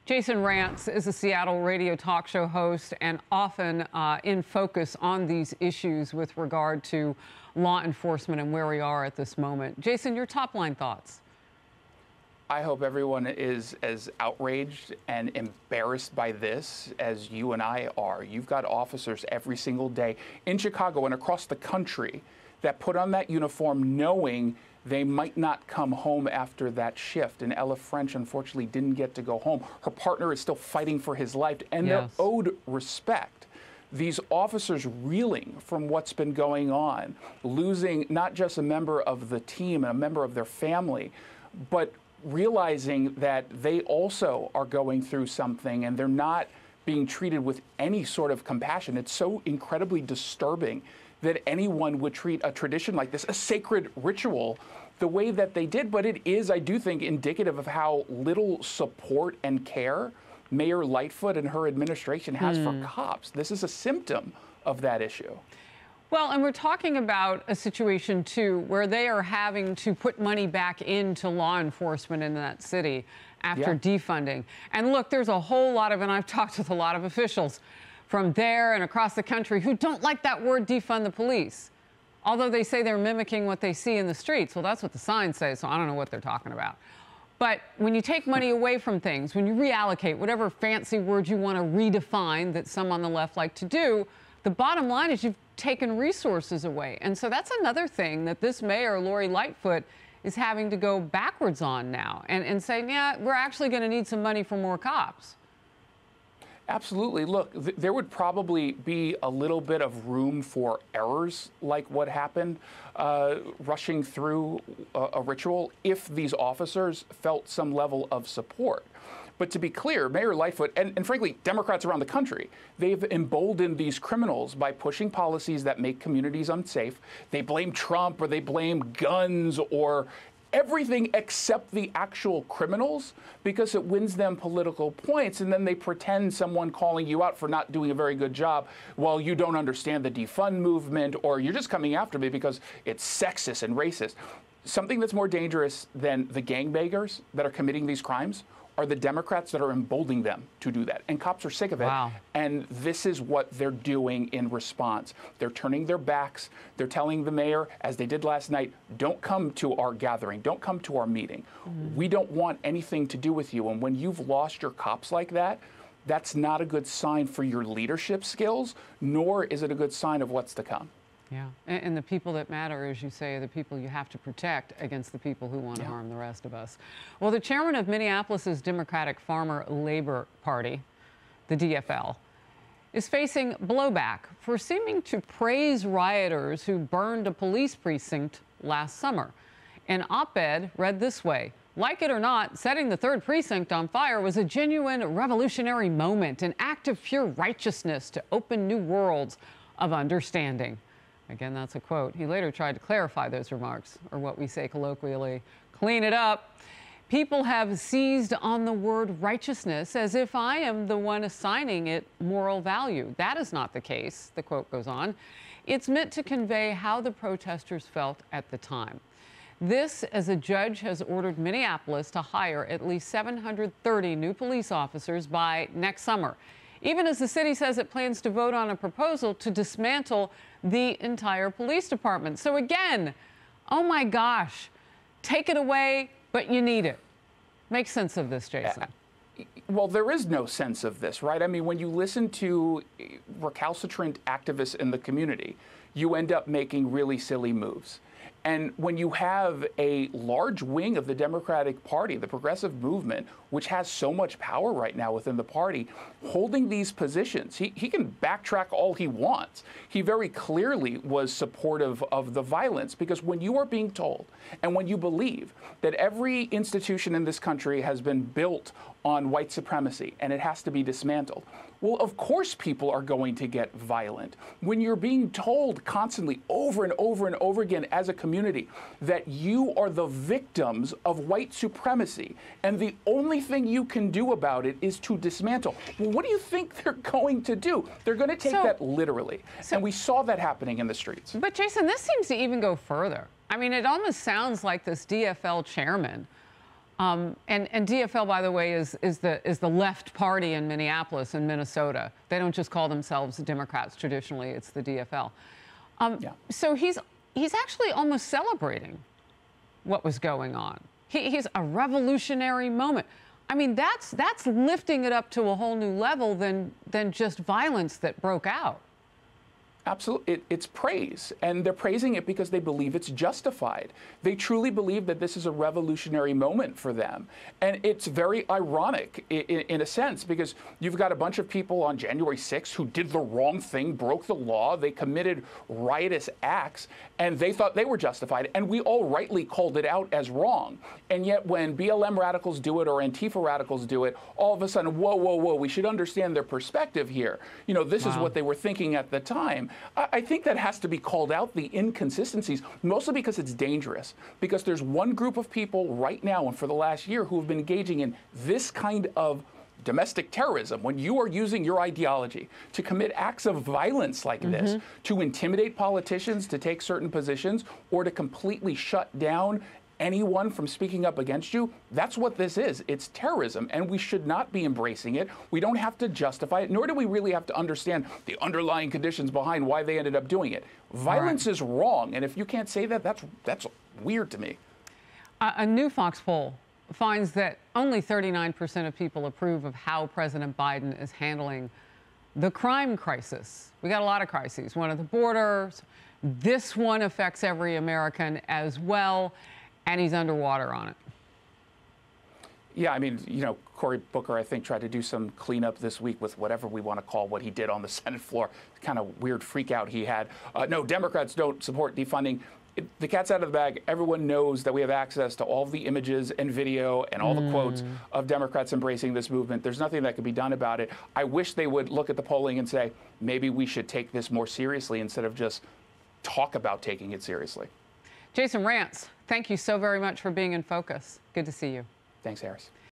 Jason Rantz is a Seattle radio talk show host and often in focus on these issues with regard to law enforcement and where we are at this moment. Jason, your top line thoughts. I hope everyone is as outraged and embarrassed by this as you and I are. You've got officers every single day in Chicago and across the country that put on that uniform knowing they might not come home after that shift. And Ella French, unfortunately, didn't get to go home. Her partner is still fighting for his life, and they're owed respect. These officers reeling from what's been going on, losing not just a member of the team and a member of their family, but realizing that they also are going through something and they're not being treated with any sort of compassion. It's so incredibly disturbing that anyone would treat a tradition like this, a sacred ritual, the way that they did. But it is, I do think, indicative of how little support and care Mayor Lightfoot and her administration has for cops. This is a symptom of that issue. Well, and we're talking about a situation, too, where they are having to put money back into law enforcement in that city after defunding. And look, there's a whole lot of, and I've talked with a lot of officials from there and across the country who don't like that word defund the police, although they say they're mimicking what they see in the streets. Well, that's what the signs say, so I don't know what they're talking about. But when you take money away from things, when you reallocate, whatever fancy word you want to redefine that some on the left like to do, the bottom line is you've taken resources away. And so that's another thing that this mayor, Lori Lightfoot, is having to go backwards on now and saying, yeah, we're actually going to need some money for more cops. Absolutely. Look, there would probably be a little bit of room for errors like what happened, rushing through a ritual, if these officers felt some level of support. But to be clear, Mayor Lightfoot, and frankly, Democrats around the country, they've emboldened these criminals by pushing policies that make communities unsafe. They blame Trump, or they blame guns, or everything except the actual criminals, because it wins them political points. And then they pretend someone calling you out for not doing a very good job, well, you don't understand the defund movement, or you're just coming after me because it's sexist and racist. Something that's more dangerous than the gangbangers that are committing these crimes are the Democrats that are emboldening them to do that. And cops are sick of it. Wow. And this is what they're doing in response. They're turning their backs. They're telling the mayor, as they did last night, don't come to our gathering. Don't come to our meeting. We don't want anything to do with you. And when you've lost your cops like that, that's not a good sign for your leadership skills, nor is it a good sign of what's to come. Yeah, and the people that matter, as you say, are the people you have to protect against the people who want to harm the rest of us. Well, the chairman of Minneapolis's Democratic Farmer Labor Party, the DFL, is facing blowback for seeming to praise rioters who burned a police precinct last summer. An op-ed read this way: like it or not, setting the 3rd precinct on fire was a genuine revolutionary moment, an act of pure righteousness to open new worlds of understanding. Again, that's a quote. He later tried to clarify those remarks, or what we say colloquially, clean it up. People have seized on the word righteousness as if I am the one assigning it moral value. That is not the case, the quote goes on. It's meant to convey how the protesters felt at the time. This, as a judge has ordered Minneapolis to hire at least 730 new police officers by next summer, even as the city says it plans to vote on a proposal to dismantle the entire police department. So again, oh my gosh, take it away, but you need it. Make sense of this, Jason. Well, there is no sense of this, right? I mean, when you listen to recalcitrant activists in the community, you end up making really silly moves. And when you have a large wing of the Democratic Party, the progressive movement, which has so much power right now within the party, holding these positions, he can backtrack all he wants. He very clearly was supportive of the violence, because when you are being told and when you believe that every institution in this country has been built on white supremacy and it has to be dismantled, well, of course people are going to get violent. When you're being told constantly over and over and over again as a community that you are the victims of white supremacy and the only thing you can do about it is to dismantle, well, what do you think they're going to do? They're going to take that literally. And we saw that happening in the streets. But Jason, this seems to even go further. I mean, it almost sounds like this DFL chairman And DFL, by the way, is the left party in Minneapolis and Minnesota. They don't just call themselves Democrats traditionally. It's the DFL. So he's actually almost celebrating what was going on. He's a revolutionary moment. I mean, that's lifting it up to a whole new level than just violence that broke out. Absolutely. It's praise, and they're praising it because they believe it's justified. They truly believe that this is a revolutionary moment for them. And it's very ironic in a sense, because you've got a bunch of people on January 6th who did the wrong thing, broke the law, they committed riotous acts, and they thought they were justified. And we all rightly called it out as wrong. And yet when BLM radicals do it or Antifa radicals do it, all of a sudden, whoa, whoa, whoa, we should understand their perspective here. You know, this is what they were thinking at the time. I think that has to be called out, the inconsistencies, mostly because it's dangerous. Because there's one group of people right now and for the last year who have been engaging in this kind of domestic terrorism, when you are using your ideology to commit acts of violence like this, to intimidate politicians to take certain positions, or to completely shut down anyone from speaking up against you. That's what this is. It's terrorism, and we should not be embracing it. We don't have to justify it, nor do we really have to understand the underlying conditions behind why they ended up doing it. Violence is wrong, and if you can't say that, that's weird to me. A new Fox poll finds that only 39% of people approve of how President Biden is handling the crime crisis. We got a lot of crises. One at the borders. This one affects every American as well. And he's underwater on it. Yeah, I mean, you know, Cory Booker, I think, tried to do some cleanup this week with whatever we want to call what he did on the Senate floor. Kind of weird freak out he had. No, Democrats don't support defunding. The cat's out of the bag. Everyone knows that we have access to all of the images and video and all the quotes of Democrats embracing this movement. There's nothing that can be done about it. I wish they would look at the polling and say, maybe we should take this more seriously instead of just talk about taking it seriously. Jason Rantz, thank you so very much for being in focus. Good to see you. Thanks, Harris.